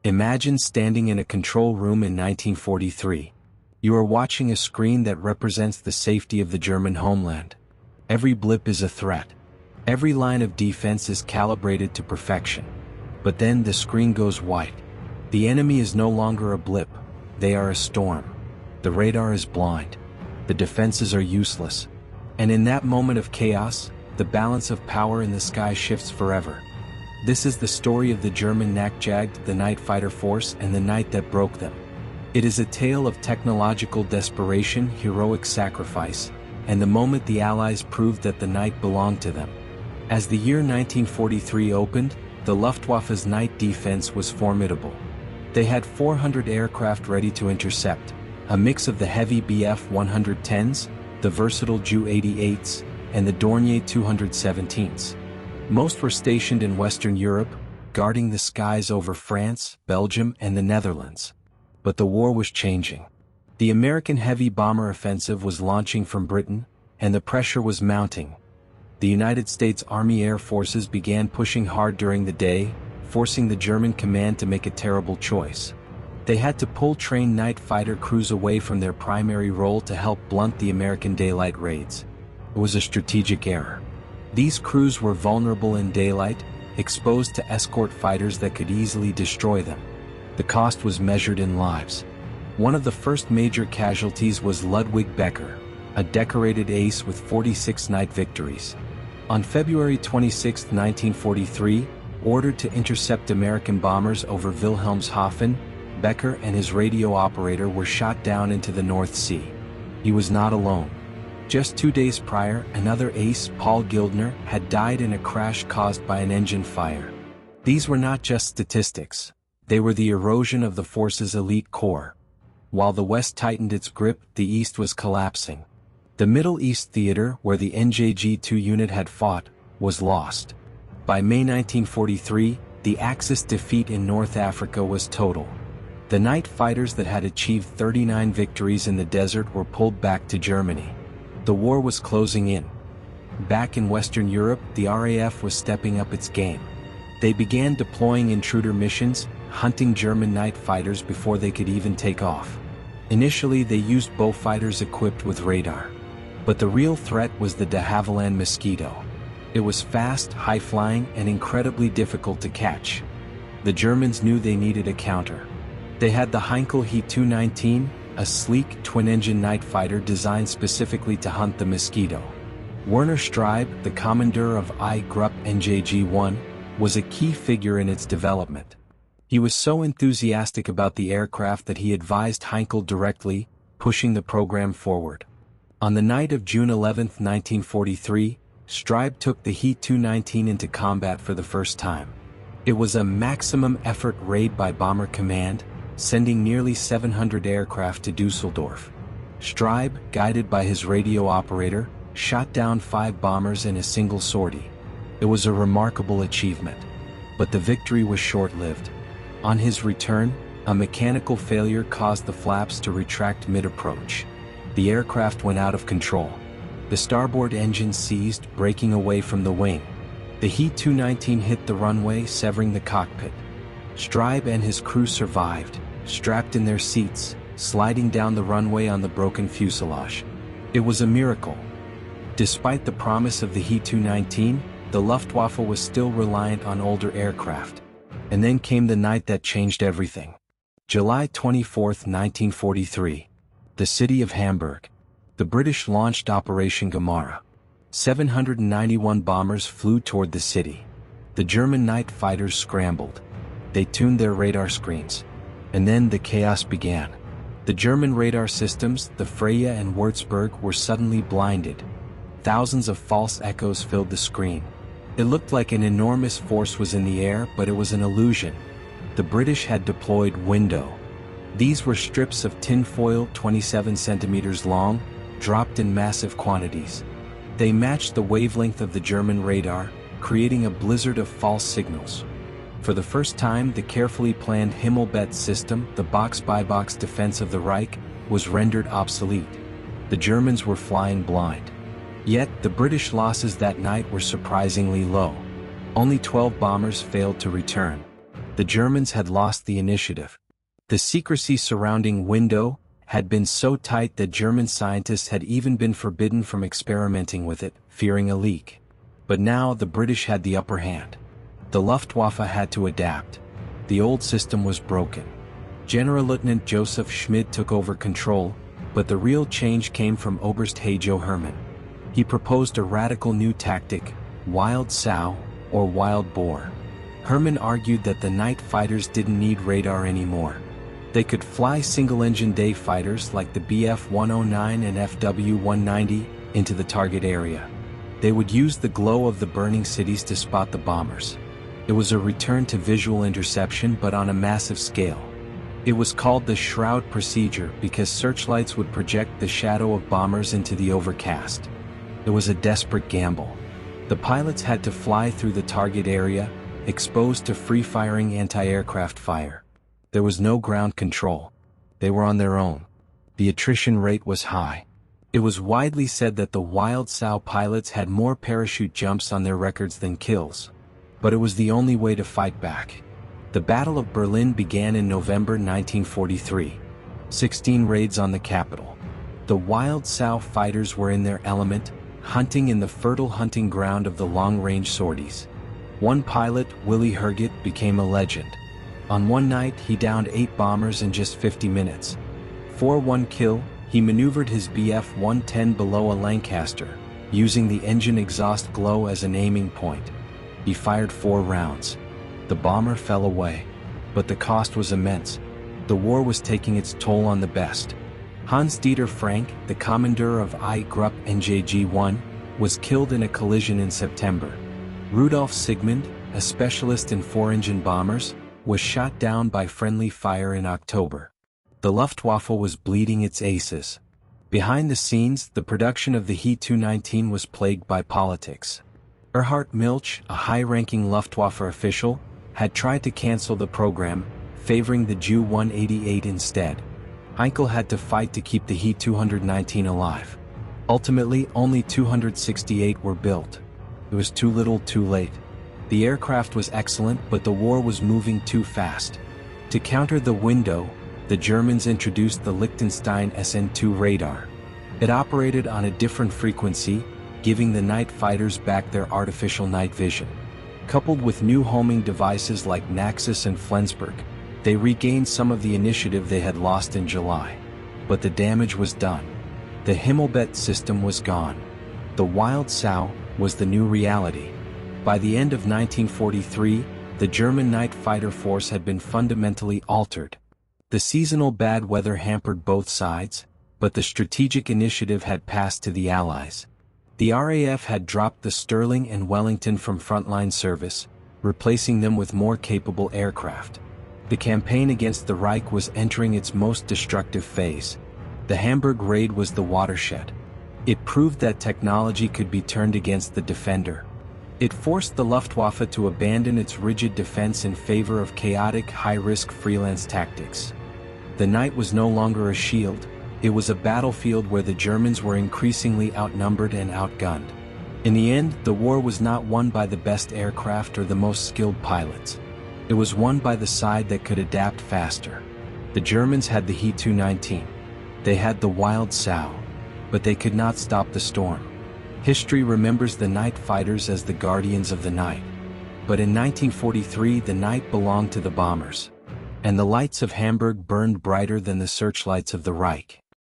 Imagine standing in a control room in 1943. You are watching a screen that represents the safety of the German homeland. Every blip is a threat. Every line of defense is calibrated to perfection. But then the screen goes white. The enemy is no longer a blip. They are a storm. The radar is blind. The defenses are useless. And in that moment of chaos, the balance of power in the sky shifts forever. This is the story of the German Jagd, the night fighter force, and the night that broke them. It is a tale of technological desperation, heroic sacrifice, and the moment the Allies proved that the night belonged to them. As the year 1943 opened, the Luftwaffe's night defense was formidable. They had 400 aircraft ready to intercept, a mix of the heavy Bf-110s, the versatile Ju-88s, and the Dornier 217s. Most were stationed in Western Europe, guarding the skies over France, Belgium, and the Netherlands. But the war was changing. The American heavy bomber offensive was launching from Britain, and the pressure was mounting. The United States Army Air Forces began pushing hard during the day, forcing the German command to make a terrible choice. They had to pull trained night fighter crews away from their primary role to help blunt the American daylight raids. It was a strategic error. These crews were vulnerable in daylight, exposed to escort fighters that could easily destroy them. The cost was measured in lives. One of the first major casualties was Ludwig Becker, a decorated ace with 46 night victories. On February 26, 1943, ordered to intercept American bombers over Wilhelmshaven, Becker and his radio operator were shot down into the North Sea. He was not alone. Just 2 days prior, another ace, Paul Gildner, had died in a crash caused by an engine fire. These were not just statistics. They were the erosion of the force's elite core. While the West tightened its grip, the East was collapsing. The Middle East theater, where the NJG-2 unit had fought, was lost. By May 1943, the Axis defeat in North Africa was total. The night fighters that had achieved 39 victories in the desert were pulled back to Germany. The war was closing in. Back in Western Europe, the RAF was stepping up its game. They began deploying intruder missions, hunting German night fighters before they could even take off. Initially, they used Beaufighters equipped with radar. But the real threat was the de Havilland Mosquito. It was fast, high-flying, and incredibly difficult to catch. The Germans knew they needed a counter. They had the Heinkel He-219, a sleek, twin-engine night fighter designed specifically to hunt the Mosquito. Werner Streib, the commander of I Gruppe NJG-1, was a key figure in its development. He was so enthusiastic about the aircraft that he advised Heinkel directly, pushing the program forward. On the night of June 11, 1943, Streib took the He-219 into combat for the first time. It was a maximum effort raid by Bomber Command, sending nearly 700 aircraft to Dusseldorf. Streib, guided by his radio operator, shot down 5 bombers in a single sortie. It was a remarkable achievement. But the victory was short-lived. On his return, a mechanical failure caused the flaps to retract mid-approach. The aircraft went out of control. The starboard engine seized, breaking away from the wing. The He-219 hit the runway, severing the cockpit. Streib and his crew survived, strapped in their seats, sliding down the runway on the broken fuselage. It was a miracle. Despite the promise of the He-219, the Luftwaffe was still reliant on older aircraft. And then came the night that changed everything. July 24, 1943. The city of Hamburg. The British launched Operation Gemara. 791 bombers flew toward the city. The German night fighters scrambled. They tuned their radar screens. And then the chaos began. The German radar systems, the Freya and Würzburg, were suddenly blinded. Thousands of false echoes filled the screen. It looked like an enormous force was in the air, but it was an illusion. The British had deployed Window. These were strips of tinfoil 27 centimeters long, dropped in massive quantities. They matched the wavelength of the German radar, creating a blizzard of false signals. For the first time, the carefully planned Himmelbett system, the box-by-box defense of the Reich, was rendered obsolete. The Germans were flying blind. Yet, the British losses that night were surprisingly low. Only 12 bombers failed to return. The Germans had lost the initiative. The secrecy surrounding Window had been so tight that German scientists had even been forbidden from experimenting with it, fearing a leak. But now the British had the upper hand. The Luftwaffe had to adapt. The old system was broken. Generalleutnant Joseph Schmid took over control, but the real change came from Oberst Hajo Hermann. He proposed a radical new tactic, Wilde Sau, or wild boar. Hermann argued that the night fighters didn't need radar anymore. They could fly single-engine day fighters like the Bf-109 and Fw-190 into the target area. They would use the glow of the burning cities to spot the bombers. It was a return to visual interception, but on a massive scale. It was called the Shroud Procedure because searchlights would project the shadow of bombers into the overcast. It was a desperate gamble. The pilots had to fly through the target area, exposed to free-firing anti-aircraft fire. There was no ground control. They were on their own. The attrition rate was high. It was widely said that the Wilde Sau pilots had more parachute jumps on their records than kills. But it was the only way to fight back. The Battle of Berlin began in November 1943. 16 raids on the capital. The Wilde Sau fighters were in their element, hunting in the fertile hunting ground of the long-range sorties. One pilot, Willy Herget, became a legend. On one night, he downed 8 bombers in just 50 minutes. For one kill, he maneuvered his Bf-110 below a Lancaster, using the engine exhaust glow as an aiming point. He fired 4 rounds. The bomber fell away. But the cost was immense. The war was taking its toll on the best. Hans-Dieter Frank, the commandeur of I Gruppe NJG-1, was killed in a collision in September. Rudolf Sigmund, a specialist in 4-engine bombers, was shot down by friendly fire in October. The Luftwaffe was bleeding its aces. Behind the scenes, the production of the He-219 was plagued by politics. Erhard Milch, a high-ranking Luftwaffe official, had tried to cancel the program, favoring the Ju-188 instead. Heinkel had to fight to keep the He-219 alive. Ultimately, only 268 were built. It was too little too late. The aircraft was excellent, but the war was moving too fast. To counter the Window, the Germans introduced the Liechtenstein SN2 radar. It operated on a different frequency, giving the night fighters back their artificial night vision. Coupled with new homing devices like Naxos and Flensburg, they regained some of the initiative they had lost in July. But the damage was done. The Himmelbett system was gone. The Wilde Sau was the new reality. By the end of 1943, the German night fighter force had been fundamentally altered. The seasonal bad weather hampered both sides, but the strategic initiative had passed to the Allies. The RAF had dropped the Sterling and Wellington from frontline service, replacing them with more capable aircraft. The campaign against the Reich was entering its most destructive phase. The Hamburg raid was the watershed. It proved that technology could be turned against the defender. It forced the Luftwaffe to abandon its rigid defense in favor of chaotic, high-risk freelance tactics. The night was no longer a shield, it was a battlefield where the Germans were increasingly outnumbered and outgunned. In the end, the war was not won by the best aircraft or the most skilled pilots. It was won by the side that could adapt faster. The Germans had the He-219. They had the Wilde Sau. But they could not stop the storm. History remembers the night fighters as the guardians of the night. But in 1943 the night belonged to the bombers. And the lights of Hamburg burned brighter than the searchlights of the Reich.